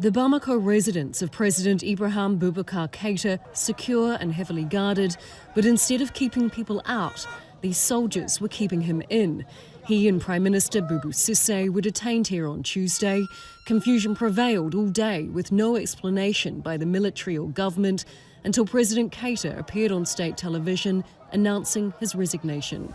The Bamako residence of President Ibrahim Boubacar Keita, secure and heavily guarded, but instead of keeping people out, these soldiers were keeping him in. He and Prime Minister Boubou Cisse were detained here on Tuesday. Confusion prevailed all day with no explanation by the military or government until President Keita appeared on state television announcing his resignation.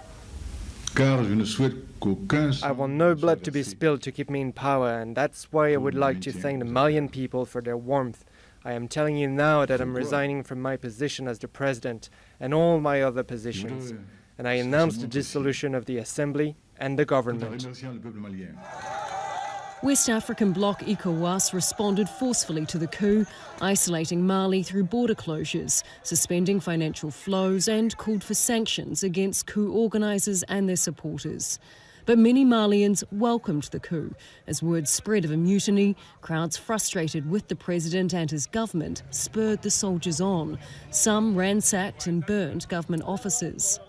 I want no blood to be spilled to keep me in power, and that's why I would like to thank the Malian people for their warmth. I am telling you now that I'm resigning from my position as the president and all my other positions, and I announce the dissolution of the assembly and the government. West African bloc ECOWAS responded forcefully to the coup, isolating Mali through border closures, suspending financial flows and called for sanctions against coup organisers and their supporters. But many Malians welcomed the coup. As word spread of a mutiny, crowds frustrated with the president and his government spurred the soldiers on. Some ransacked and burned government offices.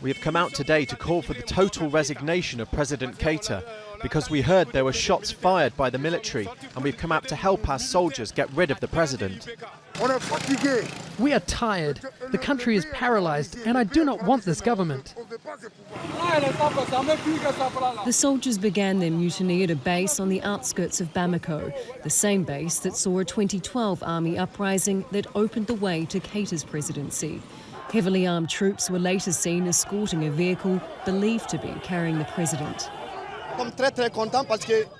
We have come out today to call for the total resignation of President Keita because we heard there were shots fired by the military, and we've come out to help our soldiers get rid of the president. We are tired. The country is paralysed, and I do not want this government. The soldiers began their mutiny at a base on the outskirts of Bamako, the same base that saw a 2012 army uprising that opened the way to Keita's presidency. Heavily armed troops were later seen escorting a vehicle believed to be carrying the president.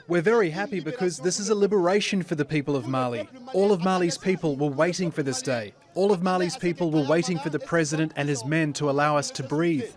We're very happy because this is a liberation for the people of Mali. All of Mali's people were waiting for this day. All of Mali's people were waiting for the president and his men to allow us to breathe.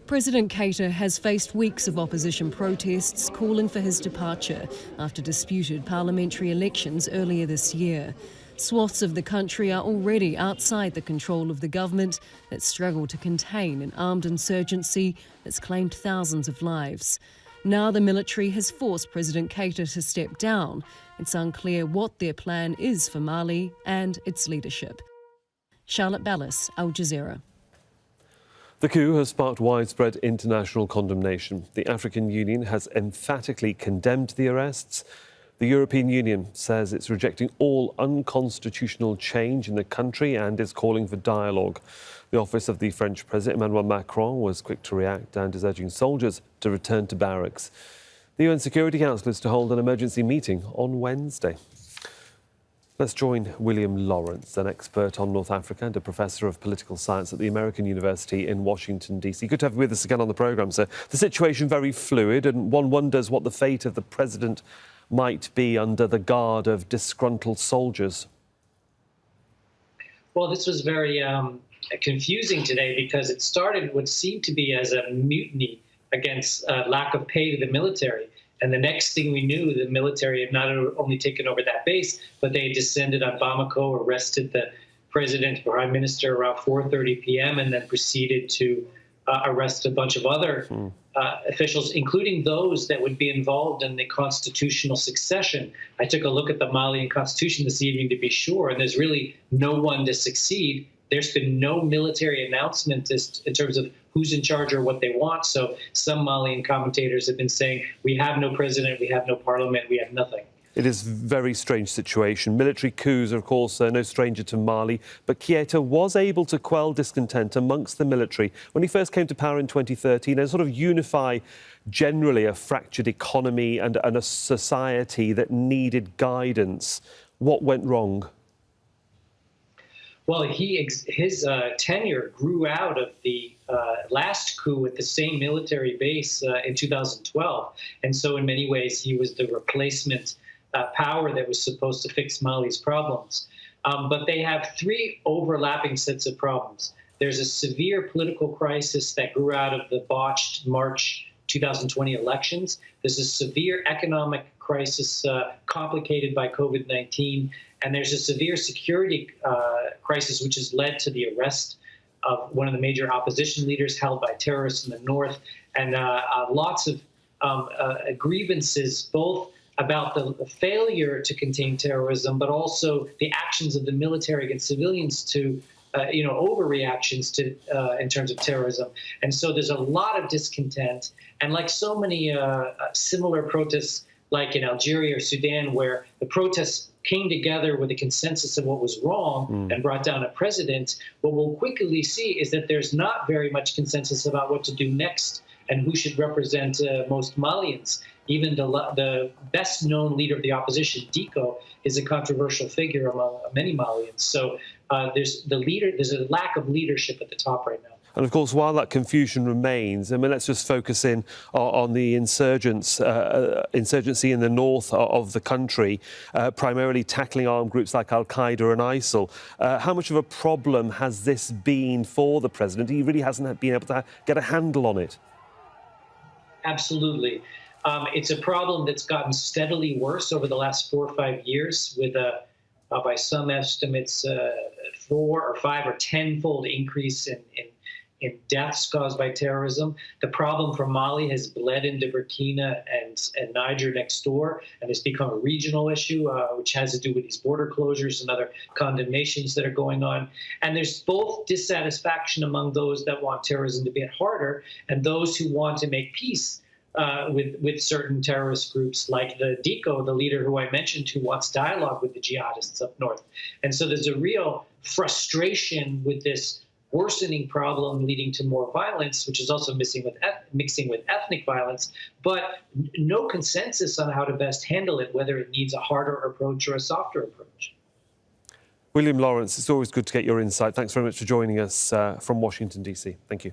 President Keita has faced weeks of opposition protests calling for his departure after disputed parliamentary elections earlier this year. Swaths of the country are already outside the control of the government that struggled to contain an armed insurgency that's claimed thousands of lives. Now the military has forced President Keita to step down. It's unclear what their plan is for Mali and its leadership. Charlotte Ballas, Al Jazeera. The coup has sparked widespread international condemnation. The African Union has emphatically condemned the arrests. The European Union says it's rejecting all unconstitutional change in the country and is calling for dialogue. The office of the French President Emmanuel Macron was quick to react and is urging soldiers to return to barracks. The UN Security Council is to hold an emergency meeting on Wednesday. Let's join William Lawrence, an expert on North Africa and a professor of political science at the American University in Washington, D.C. Good to have you with us again on the programme, sir. The situation very fluid, and one wonders what the fate of the president might be under the guard of disgruntled soldiers. Well, this was very confusing today because it started what seemed to be as a mutiny against lack of pay to the military. And the next thing we knew, the military had not only taken over that base, but they descended on Bamako, arrested the president, prime minister around 4:30 p.m., and then proceeded to arrest a bunch of other officials, including those that would be involved in the constitutional succession. I took a look at the Malian constitution this evening to be sure, and there's really no one to succeed. There's been no military announcement in terms of who's in charge or what they want. So some Malian commentators have been saying, we have no president, we have no parliament, we have nothing. It is a very strange situation. Military coups are, of course, no stranger to Mali, but Keita was able to quell discontent amongst the military when he first came to power in 2013 and sort of unify generally a fractured economy and a society that needed guidance. What went wrong? Well, his tenure grew out of the last coup at the same military base in 2012. And so in many ways, he was the replacement power that was supposed to fix Mali's problems. But they have three overlapping sets of problems. There's a severe political crisis that grew out of the botched March 2020 elections. There's a severe economic crisis complicated by COVID-19. And there's a severe security crisis, which has led to the arrest of one of the major opposition leaders held by terrorists in the north, and lots of grievances, both about the failure to contain terrorism, but also the actions of the military against civilians to, overreactions to in terms of terrorism. And so there's a lot of discontent. And like so many similar protests like in Algeria or Sudan, where the protests came together with a consensus of what was wrong and brought down a president, what we'll quickly see is that there's not very much consensus about what to do next and who should represent most Malians. Even the best-known leader of the opposition, Diko, is a controversial figure among many Malians. So there's a lack of leadership at the top right now. And of course, while that confusion remains, I mean, let's just focus in on the insurgency in the north of the country, primarily tackling armed groups like Al-Qaeda and ISIL. How much of a problem has this been for the president? He really hasn't been able to get a handle on it. Absolutely. It's a problem that's gotten steadily worse over the last 4 or 5 years with by some estimates, 4 or 5 or 10-fold increase in deaths caused by terrorism. The problem for Mali has bled into Burkina and Niger next door, and it's become a regional issue, which has to do with these border closures and other condemnations that are going on. And there's both dissatisfaction among those that want terrorism to be hit harder and those who want to make peace with certain terrorist groups like the Diko, the leader who I mentioned, who wants dialogue with the jihadists up north. And so there's a real frustration with this worsening problem leading to more violence, which is also mixing with ethnic violence, but no consensus on how to best handle it, whether it needs a harder approach or a softer approach. William Lawrence, it's always good to get your insight. Thanks very much for joining us from Washington, D.C. Thank you.